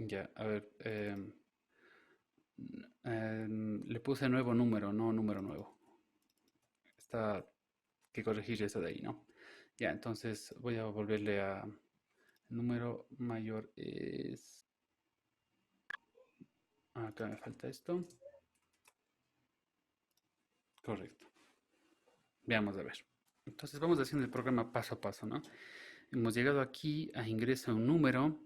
Ya, a ver. Le puse nuevo número, no número nuevo. Está que corregir eso de ahí, ¿no? Ya, entonces voy a volverle a... El número mayor es... Acá me falta esto. Correcto. Veamos a ver. Entonces vamos haciendo el programa paso a paso, ¿no? Hemos llegado aquí a ingreso a un número.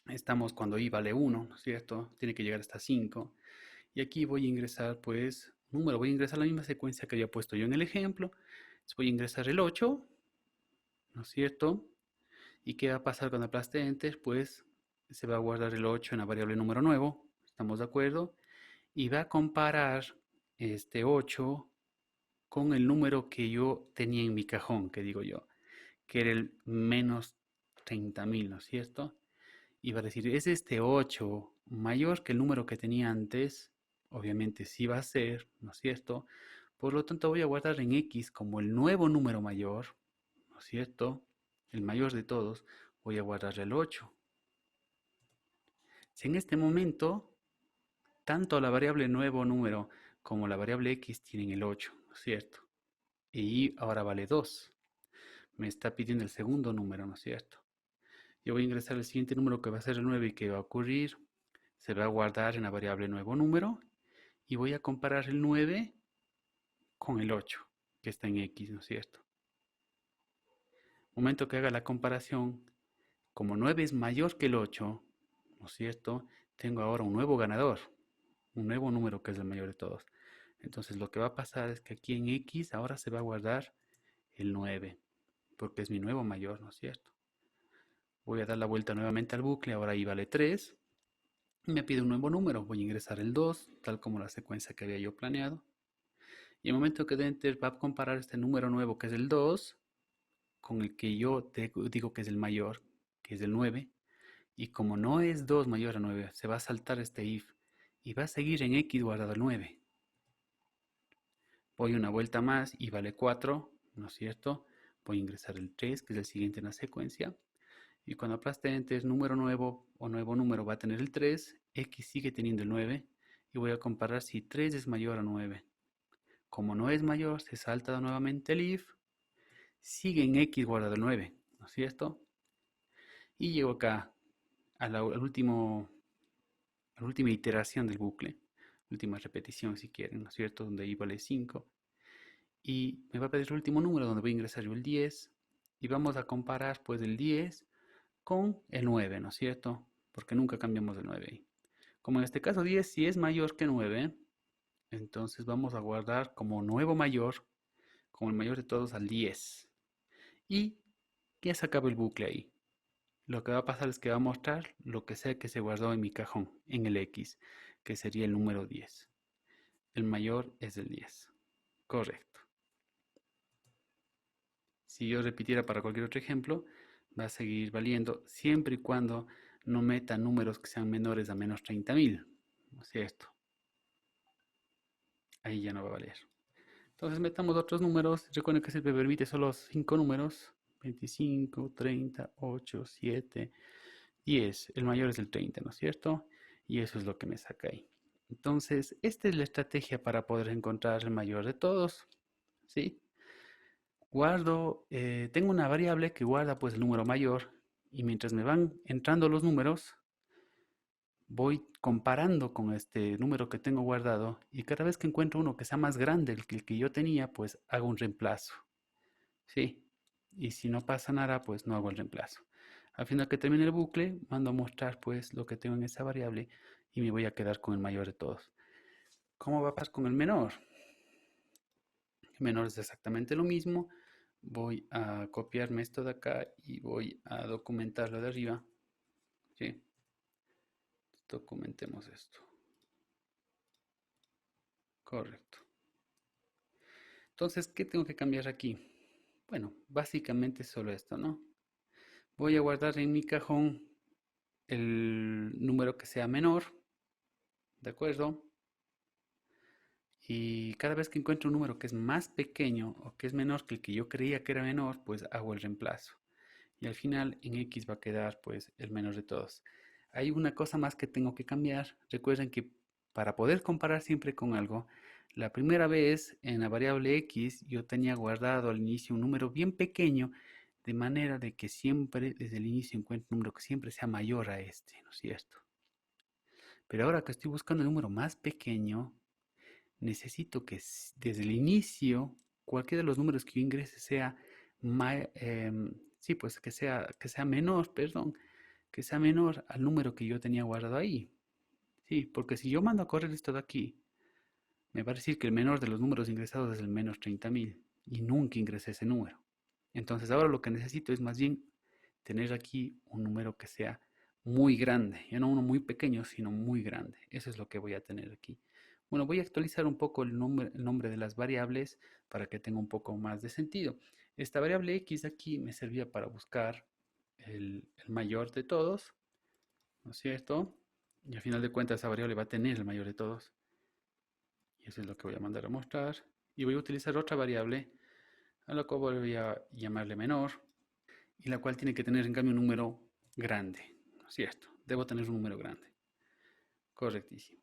Estamos cuando i vale 1, ¿no es cierto? Tiene que llegar hasta 5. Y aquí voy a ingresar, pues, número. Voy a ingresar la misma secuencia que había puesto yo en el ejemplo. Entonces voy a ingresar el 8, ¿no es cierto? ¿Y qué va a pasar cuando aplaste Enter? Pues se va a guardar el 8 en la variable número nuevo. ¿Estamos de acuerdo? Y va a comparar este 8 con el número que yo tenía en mi cajón, que digo yo, que era el menos 30.000, ¿no es cierto? Y va a decir, ¿es este 8 mayor que el número que tenía antes? Obviamente sí va a ser, ¿no es cierto? Por lo tanto voy a guardar en X como el nuevo número mayor, ¿no es cierto? El mayor de todos, voy a guardar el 8. Si en este momento, tanto la variable nuevo número como la variable X tienen el 8, ¿no es cierto? Y ahora vale 2. Me está pidiendo el segundo número, ¿no es cierto? Yo voy a ingresar el siguiente número que va a ser el 9 y que va a ocurrir. Se va a guardar en la variable nuevo número y voy a comparar el 9 con el 8 que está en X, ¿no es cierto? Momento que haga la comparación, como 9 es mayor que el 8, ¿no es cierto? Tengo ahora un nuevo ganador, un nuevo número que es el mayor de todos. Entonces lo que va a pasar es que aquí en X ahora se va a guardar el 9, porque es mi nuevo mayor, ¿no es cierto? Voy a dar la vuelta nuevamente al bucle, ahora I vale 3. Me pide un nuevo número, voy a ingresar el 2, tal como la secuencia que había yo planeado. Y el momento que dé Enter va a comparar este número nuevo que es el 2 con el que yo digo que es el mayor, que es el 9. Y como no es 2 mayor a 9, se va a saltar este if y va a seguir en X guardado el 9. Voy una vuelta más y vale 4, ¿no es cierto? Voy a ingresar el 3, que es el siguiente en la secuencia. Y cuando aplaste Enter, número nuevo o nuevo número va a tener el 3, X sigue teniendo el 9 y voy a comparar si 3 es mayor a 9. Como no es mayor, se salta nuevamente el if, sigue en X guardado el 9, ¿no es cierto? Y llego acá a la última iteración del bucle, última repetición si quieren, ¿no es cierto? Donde i vale 5. Y me va a pedir el último número donde voy a ingresar yo el 10. Y vamos a comparar pues el 10 con el 9, ¿no es cierto? Porque nunca cambiamos el 9 ahí. Como en este caso 10 si es mayor que 9, entonces vamos a guardar como nuevo mayor, como el mayor de todos al 10. Y ya se acaba el bucle ahí. Lo que va a pasar es que va a mostrar lo que sea que se guardó en mi cajón, en el X, que sería el número 10. El mayor es el 10. Correcto. Si yo repitiera para cualquier otro ejemplo, va a seguir valiendo siempre y cuando no meta números que sean menores a menos 30.000. ¿No es cierto? Ahí ya no va a valer. Entonces metamos otros números. Recuerden que se me permite solo 5 números. 25, 30, 8, 7, 10. El mayor es el 30, ¿no es cierto? Y eso es lo que me saca ahí. Entonces, esta es la estrategia para poder encontrar el mayor de todos. ¿Sí? Tengo una variable que guarda pues el número mayor y mientras me van entrando los números, voy comparando con este número que tengo guardado y cada vez que encuentro uno que sea más grande que el que yo tenía, pues hago un reemplazo. ¿Sí? Y si no pasa nada, pues no hago el reemplazo. Al final que termine el bucle, mando a mostrar pues lo que tengo en esa variable y me voy a quedar con el mayor de todos. ¿Cómo va a pasar con el menor? El menor es exactamente lo mismo. Voy a copiarme esto de acá y voy a documentarlo de arriba. ¿Sí? Documentemos esto. Correcto. Entonces, ¿qué tengo que cambiar aquí? Bueno, básicamente solo esto, ¿no? Voy a guardar en mi cajón el número que sea menor, ¿de acuerdo? Y cada vez que encuentro un número que es más pequeño o que es menor que el que yo creía que era menor, pues hago el reemplazo. Y al final en X va a quedar pues el menor de todos. Hay una cosa más que tengo que cambiar. Recuerden que para poder comparar siempre con algo, la primera vez en la variable x yo tenía guardado al inicio un número bien pequeño, de manera de que siempre desde el inicio encuentre un número que siempre sea mayor a este, ¿no es cierto? Pero ahora que estoy buscando el número más pequeño, necesito que desde el inicio cualquiera de los números que yo ingrese sea, sí, pues que sea menor, perdón, que sea menor al número que yo tenía guardado ahí. Sí, porque si yo mando a correr esto de aquí, me va a decir que el menor de los números ingresados es el menos 30.000 y nunca ingresé ese número. Entonces ahora lo que necesito es más bien tener aquí un número que sea muy grande, ya no uno muy pequeño, sino muy grande. Eso es lo que voy a tener aquí. Bueno, voy a actualizar un poco el nombre de las variables para que tenga un poco más de sentido. Esta variable x aquí me servía para buscar el mayor de todos, ¿no es cierto? Y al final de cuentas esa variable va a tener el mayor de todos. Y eso es lo que voy a mandar a mostrar. Y voy a utilizar otra variable a la cual voy a llamarle menor y la cual tiene que tener en cambio un número grande, ¿no es cierto? Debo tener un número grande. Correctísimo.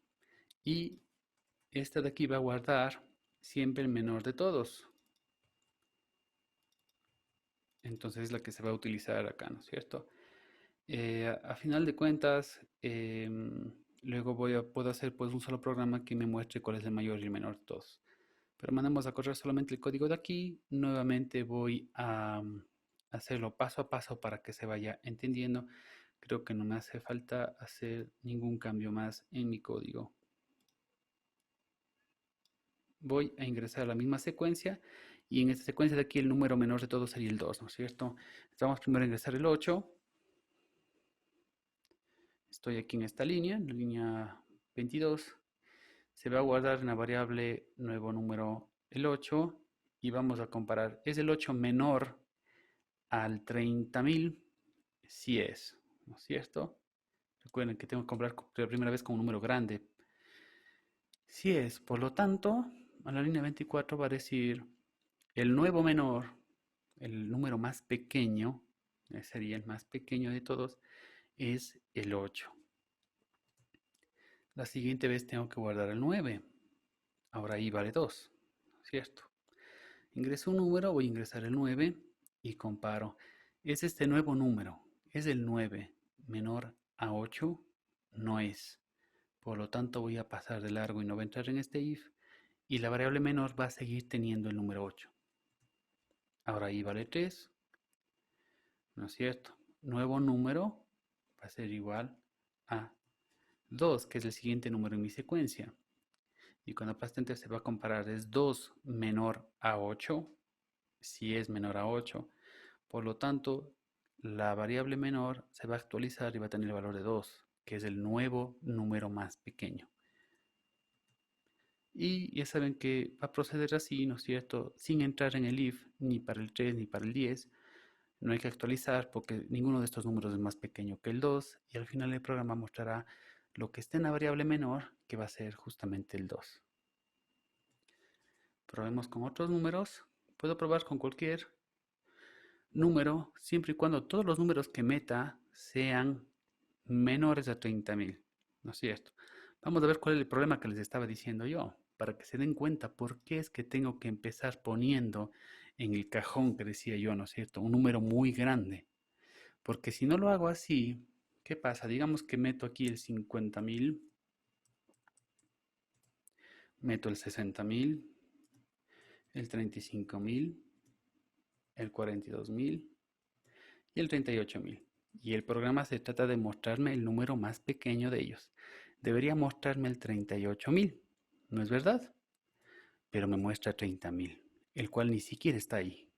Y esta de aquí va a guardar siempre el menor de todos. Entonces es la que se va a utilizar acá, ¿no es cierto? A final de cuentas, luego puedo hacer pues un solo programa que me muestre cuál es el mayor y el menor de todos. Pero mandamos a correr solamente el código de aquí. Nuevamente voy a hacerlo paso a paso para que se vaya entendiendo. Creo que no me hace falta hacer ningún cambio más en mi código. Voy a ingresar a la misma secuencia y en esta secuencia de aquí el número menor de todos sería el 2, ¿no es cierto? Vamos primero a ingresar el 8. Estoy aquí en esta línea, en la línea 22. Se va a guardar en la variable nuevo número el 8 y vamos a comparar. ¿Es el 8 menor al 30.000? Sí es, ¿no es cierto? Recuerden que tengo que comprar por primera vez con un número grande. Sí es, por lo tanto, a la línea 24 va a decir el nuevo menor, el número más pequeño, sería el más pequeño de todos, es el 8. La siguiente vez tengo que guardar el 9. Ahora ahí vale 2, ¿cierto? Ingreso un número, voy a ingresar el 9 y comparo. ¿Es este nuevo número? ¿Es el 9 menor a 8? No es. Por lo tanto voy a pasar de largo y no voy a entrar en este if. Y la variable menor va a seguir teniendo el número 8. Ahora ahí vale 3, ¿no es cierto? Nuevo número va a ser igual a 2, que es el siguiente número en mi secuencia. Y cuando pase enter se va a comparar, ¿es 2 menor a 8? Si es menor a 8. Por lo tanto, la variable menor se va a actualizar y va a tener el valor de 2, que es el nuevo número más pequeño. Y ya saben que va a proceder así, ¿no es cierto? Sin entrar en el if, ni para el 3 ni para el 10. No hay que actualizar porque ninguno de estos números es más pequeño que el 2 y al final el programa mostrará lo que esté en la variable menor, que va a ser justamente el 2. Probemos con otros números. Puedo probar con cualquier número siempre y cuando todos los números que meta sean menores a 30.000, ¿no es cierto? Vamos a ver cuál es el problema que les estaba diciendo yo, para que se den cuenta por qué es que tengo que empezar poniendo en el cajón que decía yo, ¿no es cierto? Un número muy grande. Porque si no lo hago así, ¿qué pasa? Digamos que meto aquí el 50.000, meto el 60.000, el 35.000, el 42.000 y el 38.000. Y el programa se trata de mostrarme el número más pequeño de ellos. Debería mostrarme el 38.000, ¿no es verdad? Pero me muestra 30.000, el cual ni siquiera está ahí.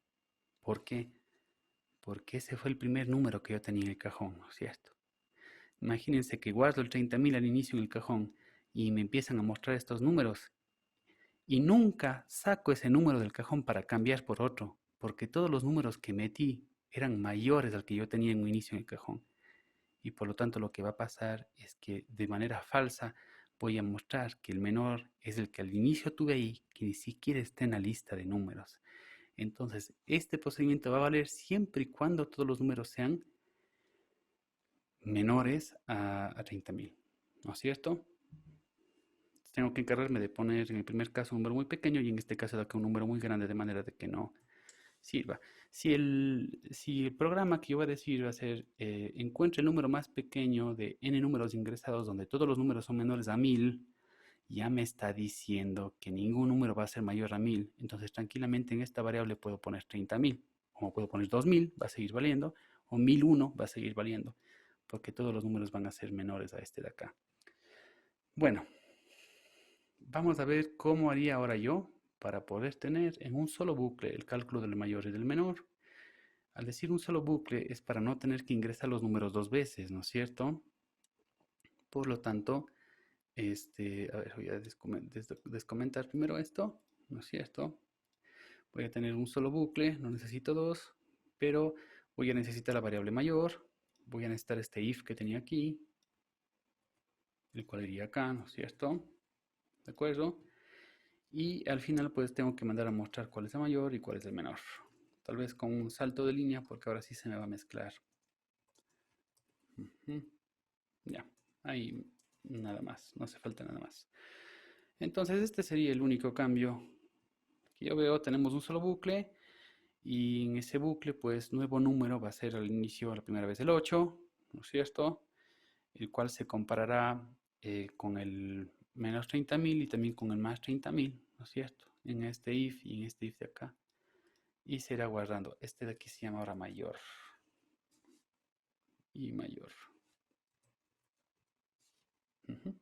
¿Por qué? Porque ese fue el primer número que yo tenía en el cajón, ¿no es cierto? Imagínense que guardo el 30.000 al inicio en el cajón y me empiezan a mostrar estos números y nunca saco ese número del cajón para cambiar por otro, porque todos los números que metí eran mayores al que yo tenía en un inicio en el cajón. Y por lo tanto lo que va a pasar es que de manera falsa voy a mostrar que el menor es el que al inicio tuve ahí, que ni siquiera está en la lista de números. Entonces, este procedimiento va a valer siempre y cuando todos los números sean menores a 30.000, ¿no es cierto? Tengo que encargarme de poner en el primer caso un número muy pequeño y en este caso de acá un número muy grande de manera de que no sirva. Si el programa que yo voy a decir va a ser encuentre el número más pequeño de n números ingresados donde todos los números son menores a 1000, ya me está diciendo que ningún número va a ser mayor a 1000. Entonces tranquilamente en esta variable puedo poner 30.000, como puedo poner 2000, va a seguir valiendo, o 1001 va a seguir valiendo, porque todos los números van a ser menores a este de acá. Bueno, vamos a ver cómo haría ahora yo para poder tener en un solo bucle el cálculo del mayor y del menor. Al decir un solo bucle es para no tener que ingresar los números dos veces, ¿no es cierto? Por lo tanto, a ver, voy a descomentar primero esto, ¿no es cierto? Voy a tener un solo bucle, no necesito dos, pero voy a necesitar la variable mayor, voy a necesitar este if que tenía aquí, el cual iría acá, ¿no es cierto? ¿De acuerdo? Y al final pues tengo que mandar a mostrar cuál es el mayor y cuál es el menor. Tal vez con un salto de línea porque ahora sí se me va a mezclar. Ujú. Ya, ahí nada más, no hace falta nada más. Entonces este sería el único cambio que yo veo. Tenemos un solo bucle y en ese bucle pues nuevo número va a ser al inicio la primera vez el 8, ¿no es cierto? El cual se comparará con el menos 30.000 y también con el más 30.000, ¿no es cierto? En este if y en este if de acá. Y se irá guardando. Este de aquí se llama ahora mayor y mayor. Ujú.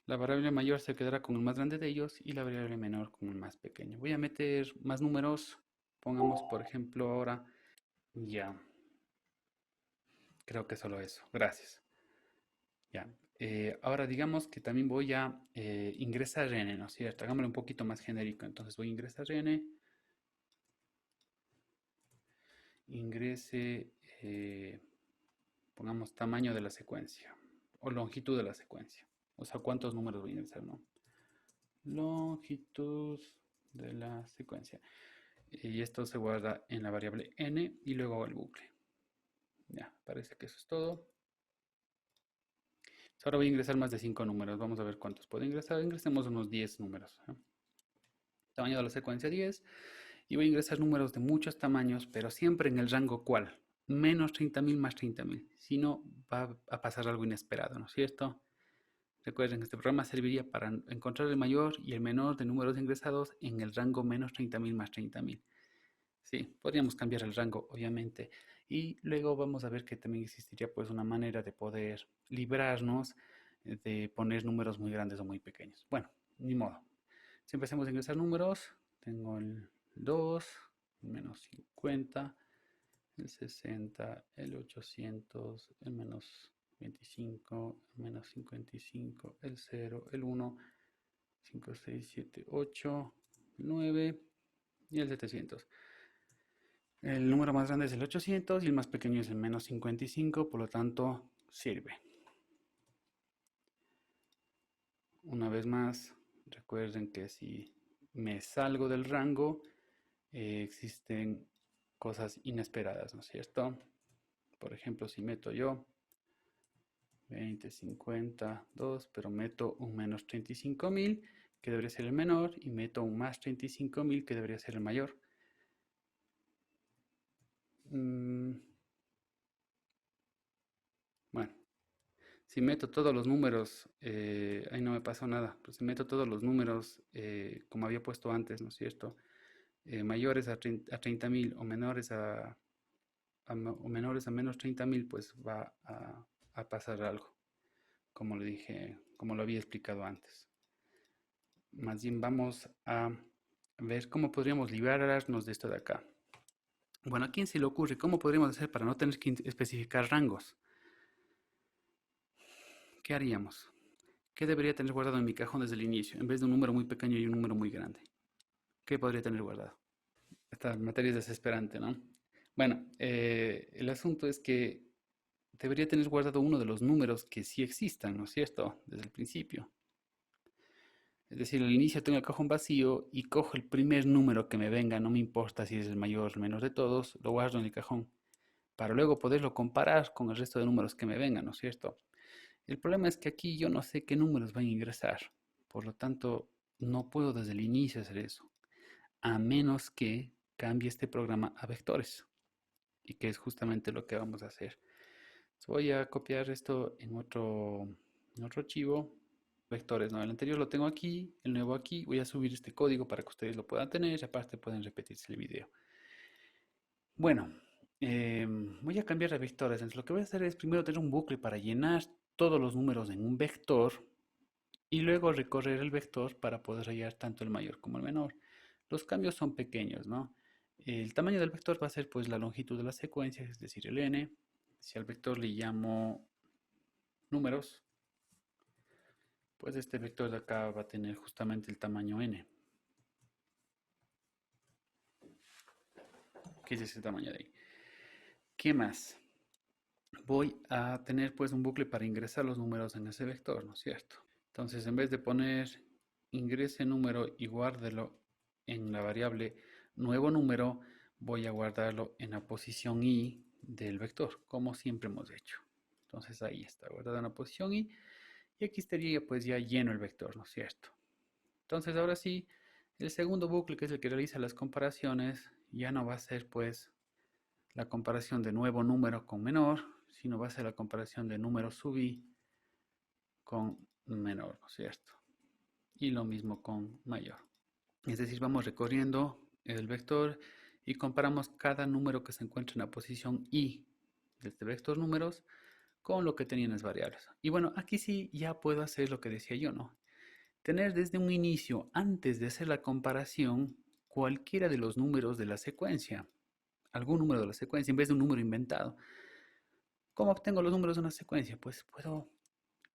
La variable mayor se quedará con el más grande de ellos y la variable menor con el más pequeño. Voy a meter más números. Pongamos, por ejemplo, ahora ya. Creo que solo eso. Gracias. Ya. Ahora digamos que también voy a ingresar n, ¿no es cierto? Hagámoslo un poquito más genérico. Entonces voy a ingresar n. Ingrese, pongamos tamaño de la secuencia o longitud de la secuencia. O sea, cuántos números voy a ingresar, ¿no? Longitud de la secuencia. Y esto se guarda en la variable n y luego hago el bucle. Ya, parece que eso es todo. Ahora voy a ingresar más de 5 números. Vamos a ver cuántos puedo ingresar. Ingresemos unos 10 números. Tamaño de la secuencia 10. Y voy a ingresar números de muchos tamaños, pero siempre en el rango ¿cuál? Menos 30.000 más 30.000. Si no, va a pasar algo inesperado, ¿no es cierto? Recuerden que este programa serviría para encontrar el mayor y el menor de números ingresados en el rango menos 30.000 más 30.000. Sí, podríamos cambiar el rango, obviamente. Y luego vamos a ver que también existiría pues una manera de poder librarnos de poner números muy grandes o muy pequeños. Bueno, ni modo. Si empecemos a ingresar números, tengo el 2, el menos 50, el 60, el 800, el menos 25, el menos 55, el 0, el 1, 5, 6, 7, 8, 9 y el 700. El número más grande es el 800 y el más pequeño es el menos 55, por lo tanto sirve. Una vez más, recuerden que si me salgo del rango, existen cosas inesperadas, ¿no es cierto? Por ejemplo, si meto yo 20, 50, 2, pero meto un menos 35.000, que debería ser el menor, y meto un más 35.000, que debería ser el mayor. Bueno, si meto todos los números, ahí no me pasó nada, pero si meto todos los números como había puesto antes, ¿no es cierto? Mayores a 30.000 o menores a menos 30.000, pues va a pasar algo, como le dije, como lo había explicado antes. Más bien vamos a ver cómo podríamos librarnos de esto de acá. Bueno, ¿a quién se le ocurre cómo podríamos hacer para no tener que especificar rangos? ¿Qué haríamos? ¿Qué debería tener guardado en mi cajón desde el inicio, en vez de un número muy pequeño y un número muy grande? ¿Qué podría tener guardado? Esta materia es desesperante, ¿no? Bueno, el asunto es que debería tener guardado uno de los números que sí existan, ¿no es cierto? Desde el principio. Es decir, al inicio tengo el cajón vacío y cojo el primer número que me venga, no me importa si es el mayor o el menor de todos, lo guardo en el cajón. para luego poderlo comparar con el resto de números que me vengan, ¿no es cierto? El problema es que aquí yo no sé qué números van a ingresar, por lo tanto no puedo desde el inicio hacer eso, a menos que cambie este programa a vectores, y que es justamente lo que vamos a hacer. Voy a copiar esto en otro archivo, vectores, ¿no? El anterior lo tengo aquí, el nuevo aquí. Voy a subir este código para que ustedes lo puedan tener y aparte pueden repetirse el video. Bueno, voy a cambiar de vectores. Entonces lo que voy a hacer es primero tener un bucle para llenar todos los números en un vector y luego recorrer el vector para poder hallar tanto el mayor como el menor. Los cambios son pequeños, ¿no? El tamaño del vector va a ser pues la longitud de la secuencia, es decir, el n. Si al vector le llamo números, pues este vector de acá va a tener justamente el tamaño n, que es ese tamaño de ahí. ¿Qué más? Voy a tener pues un bucle para ingresar los números en ese vector, ¿no es cierto? Entonces en vez de poner ingrese número y guárdelo en la variable nuevo número, voy a guardarlo en la posición i del vector, como siempre hemos hecho. Entonces ahí está, guardado en la posición i, y aquí estaría pues ya lleno el vector, ¿no es cierto? Entonces ahora sí, el segundo bucle, que es el que realiza las comparaciones, ya no va a ser pues la comparación de nuevo número con menor, sino va a ser la comparación de número sub i con menor, ¿no es cierto? Y lo mismo con mayor. Es decir, vamos recorriendo el vector y comparamos cada número que se encuentra en la posición i de este vector números con lo que tenían las variables. Y bueno, aquí sí ya puedo hacer lo que decía yo, ¿no? Tener desde un inicio, antes de hacer la comparación, cualquiera de los números de la secuencia, algún número de la secuencia, en vez de un número inventado. ¿Cómo obtengo los números de una secuencia? Pues puedo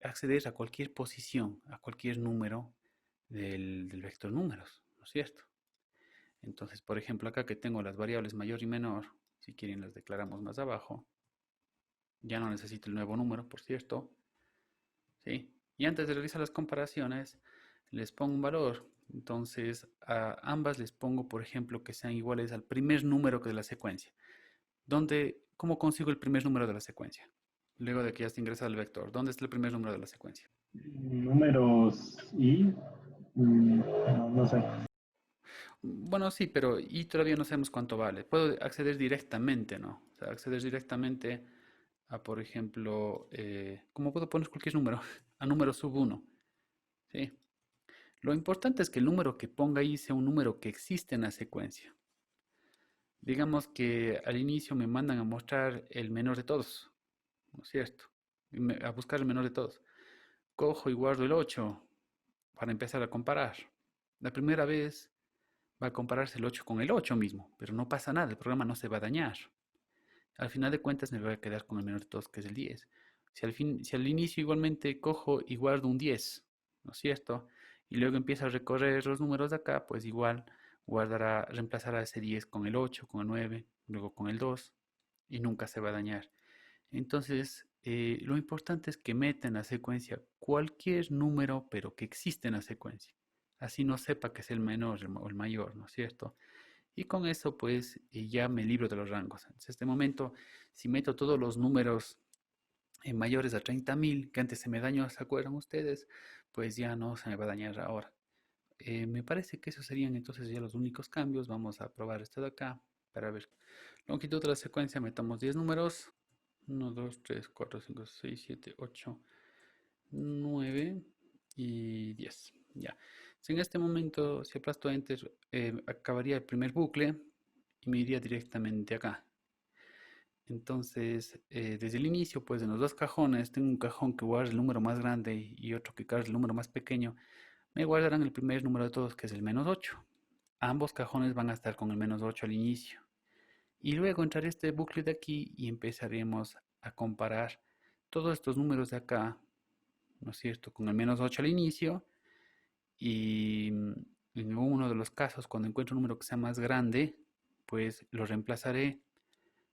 acceder a cualquier posición, a cualquier número del vector números, ¿no es cierto? Entonces, por ejemplo, acá que tengo las variables mayor y menor, si quieren las declaramos más abajo. Ya no necesito el nuevo número, por cierto. ¿Sí? Y antes de realizar las comparaciones, les pongo un valor. Entonces, a ambas les pongo, por ejemplo, que sean iguales al primer número de la secuencia. ¿Cómo consigo el primer número de la secuencia? Luego de que ya está ingresado el vector. ¿Dónde está el primer número de la secuencia? Números y no, no sé. Bueno, sí, pero y todavía no sabemos cuánto vale. Puedo acceder directamente, ¿no? O sea, acceder directamente a, por ejemplo, ¿cómo puedo poner cualquier número? A número sub uno, ¿sí? Lo importante es que el número que ponga ahí sea un número que existe en la secuencia. Digamos que al inicio me mandan a mostrar el menor de todos, ¿no es cierto? A buscar el menor de todos. Cojo y guardo el 8 para empezar a comparar. La primera vez va a compararse el 8 con el 8 mismo, pero no pasa nada, el programa no se va a dañar. Al final de cuentas me voy a quedar con el menor de todos, que es el 10. Si al inicio igualmente cojo y guardo un 10, ¿no es cierto? Y luego empiezo a recorrer los números de acá, pues igual reemplazará ese 10 con el 8, con el 9, luego con el 2, y nunca se va a dañar. Entonces, lo importante es que meta en la secuencia cualquier número, pero que existe en la secuencia. Así no sepa que es el menor o el mayor, ¿no es cierto? Y con eso, pues, ya me libro de los rangos. En este momento, si meto todos los números mayores a 30.000, que antes se me dañó, ¿se acuerdan ustedes? Pues ya no se me va a dañar ahora. Me parece que esos serían entonces ya los únicos cambios. Vamos a probar esto de acá para ver. Longitud de la secuencia, metamos 10 números. 1, 2, 3, 4, 5, 6, 7, 8, 9 y 10. Ya. Si en este momento, si aplasto Enter, acabaría el primer bucle y me iría directamente acá. Entonces, desde el inicio, pues en los dos cajones, tengo un cajón que guarda el número más grande y otro que guarda el número más pequeño. Me guardarán el primer número de todos, que es el -8. Ambos cajones van a estar con el -8 al inicio. Y luego entraré este bucle de aquí y empezaremos a comparar todos estos números de acá, ¿no es cierto?, con el -8 al inicio. Y en uno de los casos, cuando encuentro un número que sea más grande, pues lo reemplazaré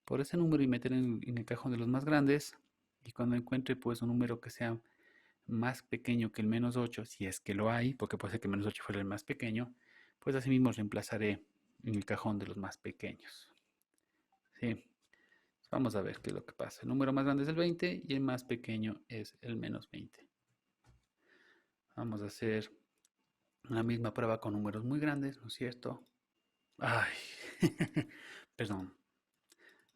por ese número y meteré en el cajón de los más grandes. Y cuando encuentre pues un número que sea más pequeño que el -8, si es que lo hay, porque puede ser que el -8 fuera el más pequeño, pues así mismo reemplazaré en el cajón de los más pequeños. ¿Sí? Vamos a ver qué es lo que pasa. El número más grande es el 20 y el más pequeño es el menos 20. Vamos a hacer la misma prueba con números muy grandes, ¿no es cierto? Ay, perdón.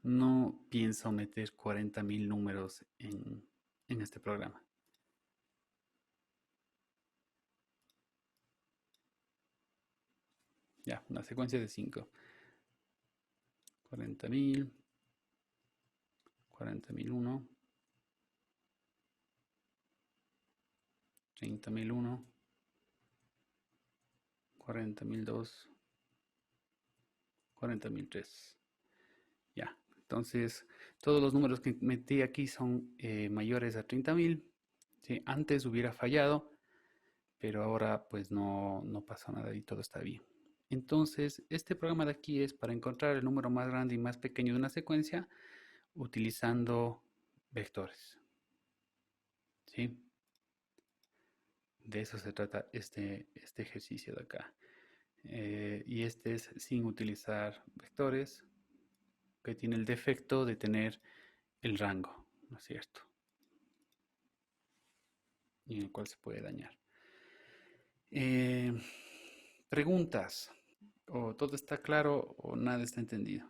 No pienso meter 40.000 números en este programa. Ya, una secuencia de 5. 40.000, 40.001, 30.001, 40.002, 40.003. Ya, entonces todos los números que metí aquí son mayores a 30.000. ¿Sí? Antes hubiera fallado, pero ahora pues no pasa nada y todo está bien. Entonces, este programa de aquí es para encontrar el número más grande y más pequeño de una secuencia utilizando vectores. ¿Sí? De eso se trata este ejercicio de acá. Y este es sin utilizar vectores, que tiene el defecto de tener el rango, ¿no es cierto? Y en el cual se puede dañar. Eh, preguntas. O todo está claro o nada está entendido.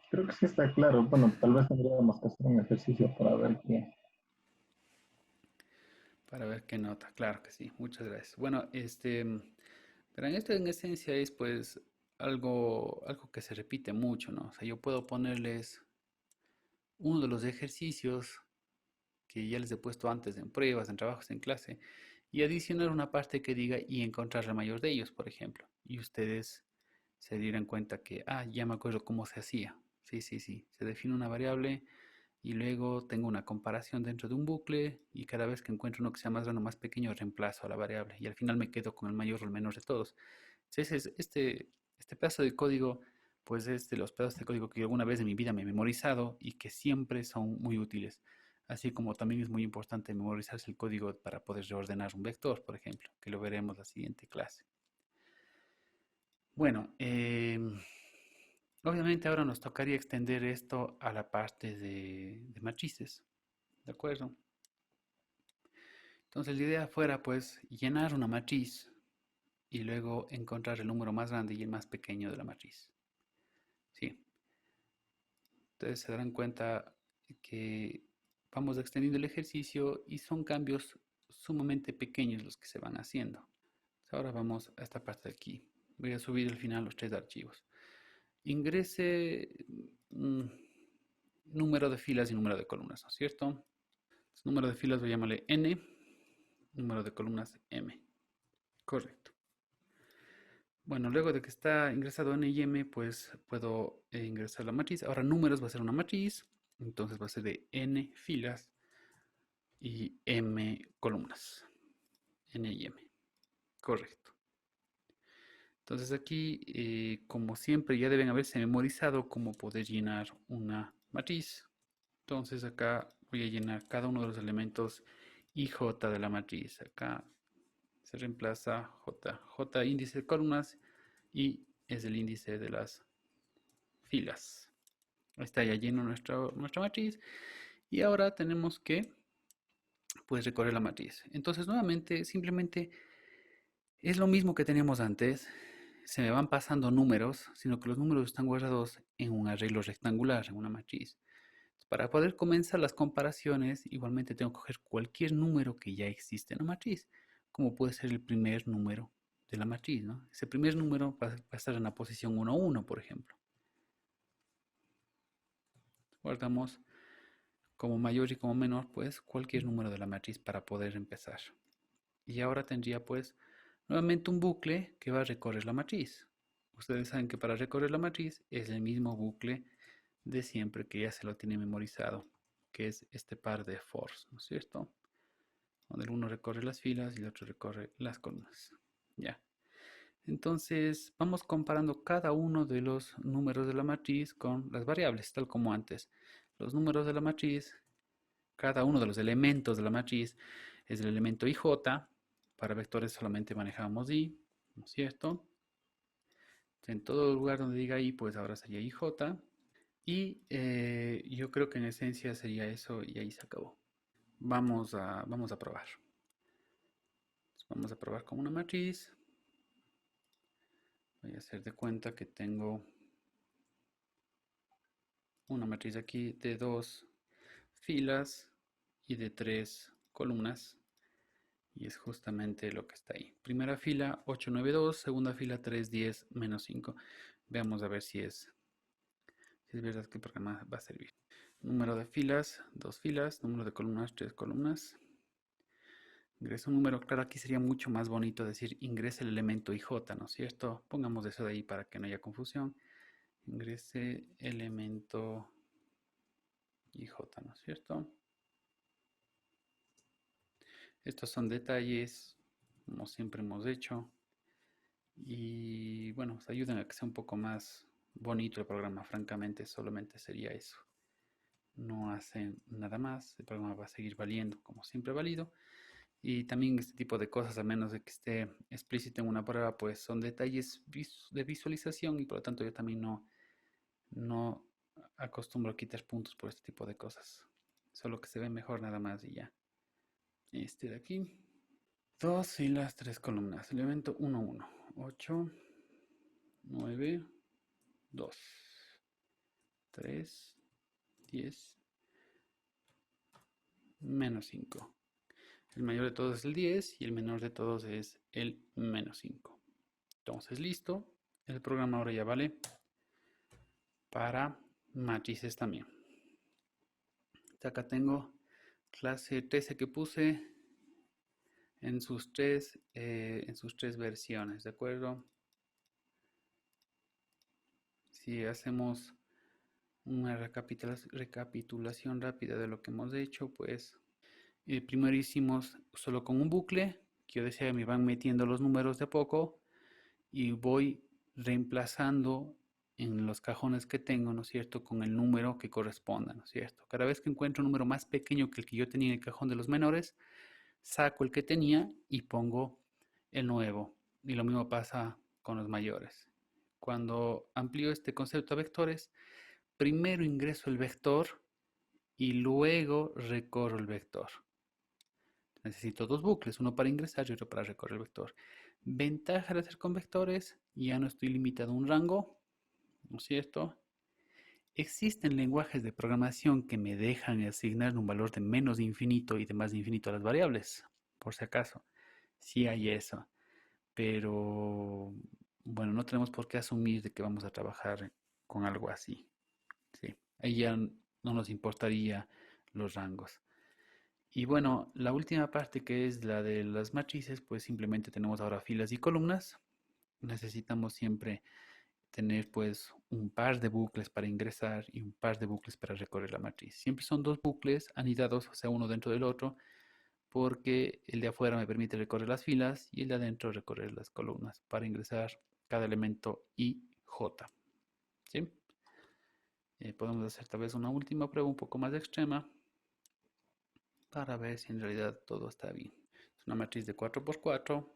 Creo que sí está claro. Bueno, tal vez tendríamos que hacer un ejercicio para ver qué. Para ver qué nota. Claro que sí. Muchas gracias. Bueno, pero en esto en esencia es pues algo que se repite mucho, ¿no? O sea, yo puedo ponerles uno de los ejercicios que ya les he puesto antes en pruebas, en trabajos en clase, y adicionar una parte que diga y encontrar el mayor de ellos, por ejemplo. Y ustedes se dieran cuenta que, ya me acuerdo cómo se hacía. Sí, sí, sí. Se define una variable y luego tengo una comparación dentro de un bucle y cada vez que encuentro uno que sea más grande o más pequeño reemplazo a la variable y al final me quedo con el mayor o el menor de todos. Entonces, este pedazo de código, pues es de los pedazos de código que alguna vez en mi vida me he memorizado y que siempre son muy útiles. Así como también es muy importante memorizarse el código para poder reordenar un vector, por ejemplo, que lo veremos la siguiente clase. Bueno, obviamente ahora nos tocaría extender esto a la parte de matrices, ¿de acuerdo? Entonces la idea fuera pues llenar una matriz y luego encontrar el número más grande y el más pequeño de la matriz. Sí, ustedes se darán cuenta que vamos extendiendo el ejercicio y son cambios sumamente pequeños los que se van haciendo. Ahora vamos a esta parte de aquí. Voy a subir al final los tres archivos. Ingrese número de filas y número de columnas, ¿no es cierto? Número de filas voy a llamarle n, número de columnas m. Correcto. Bueno, luego de que está ingresado n y m, pues puedo ingresar la matriz. Ahora números va a ser una matriz, entonces va a ser de n filas y m columnas. N y m. Correcto. Entonces aquí, como siempre, ya deben haberse memorizado cómo poder llenar una matriz. Entonces acá voy a llenar cada uno de los elementos IJ de la matriz. Acá se reemplaza J. J índice de columnas y es el índice de las filas. Ahí está ya lleno nuestra matriz. Y ahora tenemos que pues recorrer la matriz. Entonces nuevamente simplemente es lo mismo que teníamos antes. Se me van pasando números, sino que los números están guardados en un arreglo rectangular, en una matriz. Para poder comenzar las comparaciones, igualmente tengo que coger cualquier número que ya existe en la matriz, como puede ser el primer número de la matriz, ¿no? Ese primer número va a estar en la posición 1, 1, por ejemplo. Guardamos como mayor y como menor, pues cualquier número de la matriz para poder empezar. Y ahora tendría pues nuevamente un bucle que va a recorrer la matriz. Ustedes saben que para recorrer la matriz es el mismo bucle de siempre que ya se lo tiene memorizado, que es este par de fors, ¿no es cierto? Donde el uno recorre las filas y el otro recorre las columnas. Ya. Entonces vamos comparando cada uno de los números de la matriz con las variables, tal como antes. Los números de la matriz, cada uno de los elementos de la matriz es el elemento IJ. Para vectores solamente manejamos I, ¿no es cierto? En todo lugar donde diga I, pues ahora sería IJ. Y yo creo que en esencia sería eso y ahí se acabó. Vamos a probar. Vamos a probar con una matriz. Voy a hacer de cuenta que tengo una matriz aquí de 2 filas y de 3 columnas. Y es justamente lo que está ahí. Primera fila 8, 9, 2. Segunda fila 3, 10, menos 5. Veamos a ver si es verdad que el programa va a servir. Número de filas, 2 filas. Número de columnas, 3 columnas. Ingresa un número, claro, aquí sería mucho más bonito decir ingrese el elemento IJ, ¿no es cierto? Pongamos eso de ahí para que no haya confusión. Ingrese elemento IJ, ¿no es cierto? Estos son detalles, como siempre hemos hecho. Y bueno, pues ayudan a que sea un poco más bonito el programa. Francamente, solamente sería eso. No hacen nada más. El programa va a seguir valiendo como siempre ha valido. Y también este tipo de cosas, a menos de que esté explícito en una prueba, pues son detalles de visualización y por lo tanto yo también no acostumbro a quitar puntos por este tipo de cosas. Solo que se ve mejor nada más y ya. Este de aquí. 2 filas, 3 columnas. Elemento 1, 1. 8, 9, 2, 3, 10, menos 5. El mayor de todos es el 10 y el menor de todos es el menos 5. Entonces, listo. El programa ahora ya vale para matrices también. Acá tengo clase 13 que puse en sus tres versiones, ¿de acuerdo? Si hacemos una recapitulación rápida de lo que hemos hecho, pues primero hicimos solo con un bucle, que yo decía que me van metiendo los números de a poco y voy reemplazando en los cajones que tengo, ¿no es cierto?, con el número que corresponda, ¿no es cierto? Cada vez que encuentro un número más pequeño que el que yo tenía en el cajón de los menores, saco el que tenía y pongo el nuevo. Y lo mismo pasa con los mayores. Cuando amplío este concepto a vectores, primero ingreso el vector y luego recorro el vector. Necesito dos bucles, uno para ingresar y otro para recorrer el vector. Ventaja de hacer con vectores, ya no estoy limitado a un rango, ¿no es cierto? Existen lenguajes de programación que me dejan asignar un valor de menos de infinito y de más de infinito a las variables, por si acaso. Sí hay eso, pero bueno, no tenemos por qué asumir de que vamos a trabajar con algo así. Sí, ahí ya no nos importaría los rangos. Y bueno, la última parte que es la de las matrices, pues simplemente tenemos ahora filas y columnas. Necesitamos siempre tener pues un par de bucles para ingresar y un par de bucles para recorrer la matriz. Siempre son dos bucles anidados, o sea, uno dentro del otro, porque el de afuera me permite recorrer las filas y el de adentro recorrer las columnas para ingresar cada elemento I, J. ¿Sí? Podemos hacer tal vez una última prueba un poco más extrema para ver si en realidad todo está bien. Es una matriz de 4 por 4